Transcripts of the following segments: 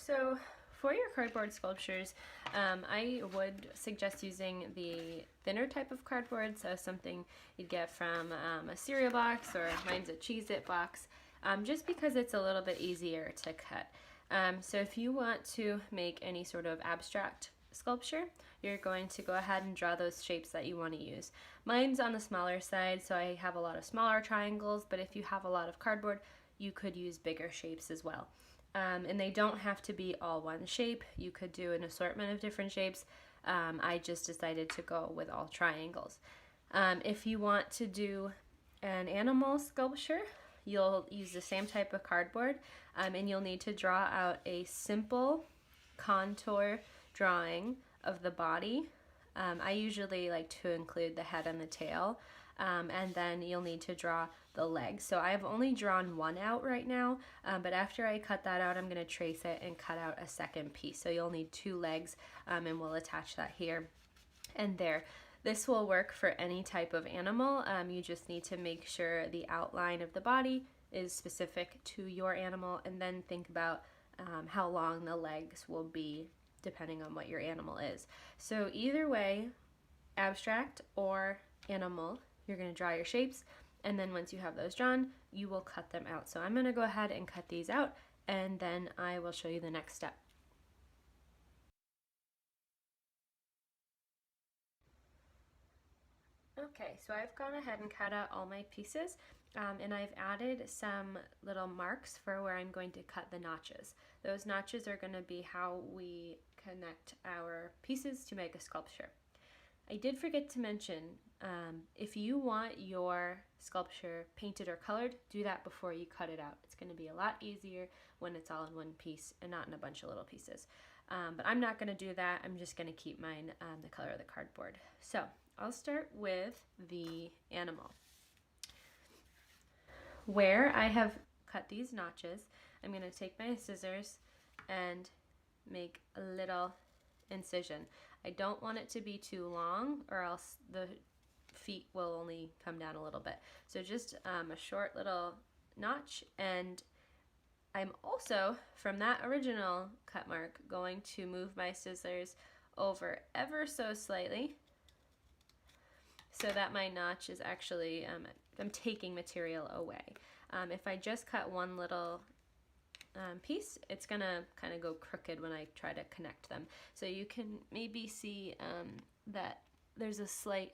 So for your cardboard sculptures, I would suggest using the thinner type of cardboard, so something you'd get from a cereal box, or mine's a Cheez-It box, just because it's a little bit easier to cut. So if you want to make any sort of abstract sculpture, you're going to go ahead and draw those shapes that you want to use. Mine's on the smaller side, so I have a lot of smaller triangles, but if you have a lot of cardboard, you could use bigger shapes as well. And they don't have to be all one shape. You could do an assortment of different shapes. I just decided to go with all triangles. If you want to do an animal sculpture, you'll use the same type of cardboard, and you'll need to draw out a simple contour drawing of the body. I usually like to include the head and the tail, and then you'll need to draw the legs. So I've only drawn one out right now, but after I cut that out, I'm going to trace it and cut out a second piece. So you'll need two legs, and we'll attach that here and there. This will work for any type of animal. You just need to make sure the outline of the body is specific to your animal, and then think about how long the legs will be depending on what your animal is. So either way, abstract or animal, you're going to draw your shapes, and then once you have those drawn, you will cut them out. So I'm going to go ahead and cut these out, and then I will show you the next step. Okay, so I've gone ahead and cut out all my pieces, and I've added some little marks for where I'm going to cut the notches. Those notches are going to be how we connect our pieces to make a sculpture. I did forget to mention, if you want your sculpture painted or colored, do that before you cut it out. It's going to be a lot easier when it's all in one piece and not in a bunch of little pieces. But I'm not going to do that. I'm just going to keep mine the color of the cardboard. So I'll start with the animal. Where I have cut these notches, I'm going to take my scissors and make a little incision. I don't want it to be too long, or else the feet will only come down a little bit. So just a short little notch, and I'm also, from that original cut mark, going to move my scissors over ever so slightly so that my notch is actually, I'm taking material away. If I just cut one little piece, it's gonna kind of go crooked when I try to connect them. So you can maybe see that there's a slight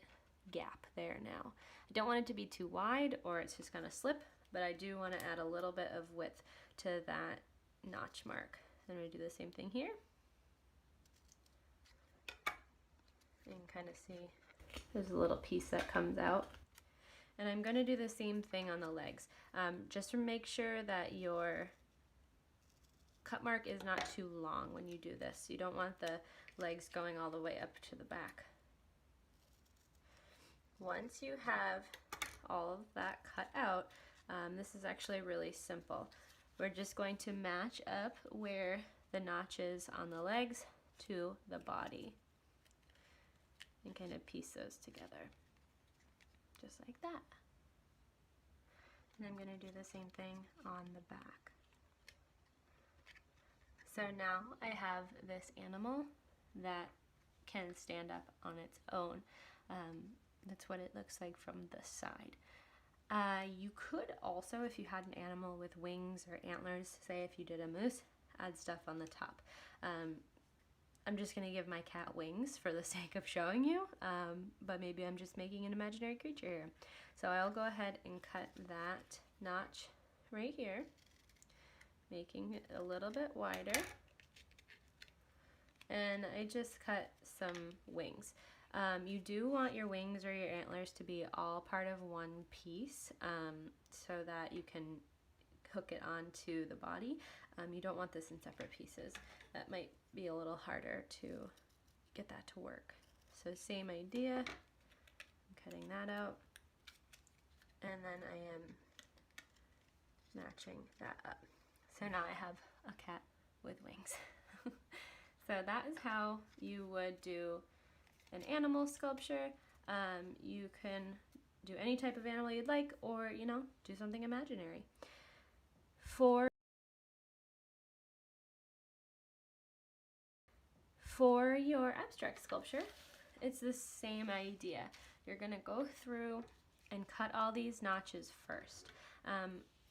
gap there now. I don't want it to be too wide or it's just gonna slip, but I do want to add a little bit of width to that notch mark. I'm gonna do the same thing here. You can kind of see there's a little piece that comes out. And I'm going to do the same thing on the legs. Just to make sure that your cut mark is not too long when you do this. You don't want the legs going all the way up to the back. Once you have all of that cut out, this is actually really simple. We're just going to match up where the notch is on the legs to the body and kind of piece those together, just like that. And I'm going to do the same thing on the back. So now I have this animal that can stand up on its own. That's what it looks like from the side. You could also, if you had an animal with wings or antlers, say if you did a moose, add stuff on the top. I'm just going to give my cat wings for the sake of showing you, but maybe I'm just making an imaginary creature here. So I'll go ahead and cut that notch right here, making it a little bit wider, and I just cut some wings. You do want your wings or your antlers to be all part of one piece, so that you can hook it onto the body. You don't want this in separate pieces. That might be a little harder to get that to work. So same idea, I'm cutting that out, and then I am matching that up. So now I have a cat with wings. So that is how you would do an animal sculpture. You can do any type of animal you'd like, or, you know, do something imaginary. For For your abstract sculpture, it's the same idea. You're gonna go through and cut all these notches first.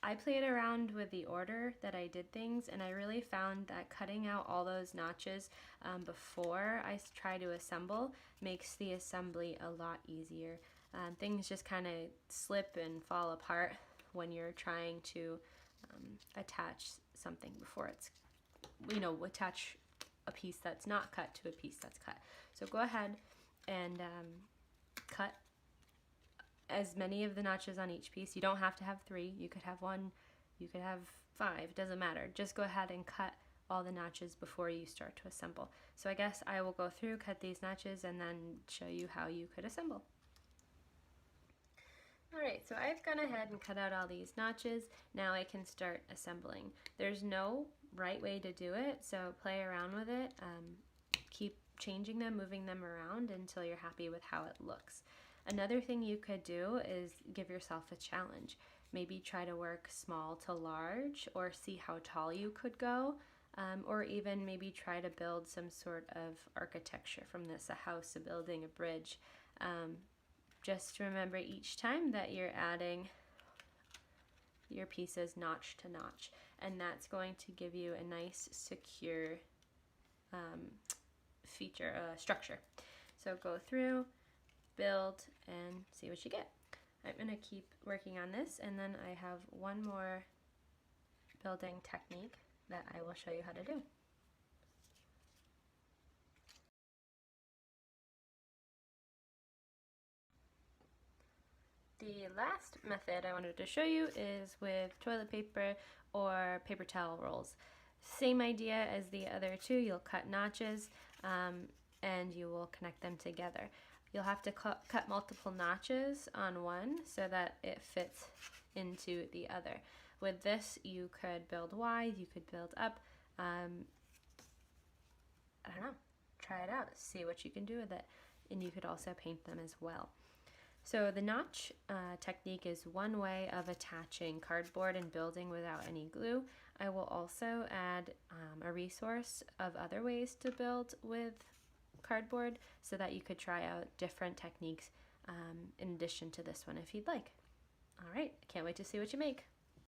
I played around with the order that I did things, and I really found that cutting out all those notches before I try to assemble makes the assembly a lot easier. Things just kind of slip and fall apart when you're trying to attach something before it's, attach a piece that's not cut to a piece that's cut. So go ahead and cut as many of the notches on each piece. You don't have to have 3. You could have 1, you could have 5, it doesn't matter. Just go ahead and cut all the notches before you start to assemble. So I guess I will go through, cut these notches, and then show you how you could assemble. Alright, so I've gone ahead and cut out all these notches. Now I can start assembling. There's no right way to do it, so play around with it. Keep changing them, moving them around until you're happy with how it looks. Another thing you could do is give yourself a challenge. Maybe try to work small to large, or see how tall you could go, or even maybe try to build some sort of architecture from this, a house, a building, a bridge. Just remember each time that you're adding your pieces notch to notch, and that's going to give you a nice secure structure. So go through, build, and see what you get. I'm going to keep working on this, and then I have one more building technique that I will show you how to do. The last method I wanted to show you is with toilet paper or paper towel rolls. Same idea as the other two. You'll cut notches and you will connect them together. You'll have to cut multiple notches on one so that it fits into the other. With this, you could build wide, you could build up. I don't know, try it out, see what you can do with it. And you could also paint them as well. So the notch technique is one way of attaching cardboard and building without any glue. I will also add a resource of other ways to build with cardboard so that you could try out different techniques in addition to this one if you'd like. All right, can't wait to see what you make.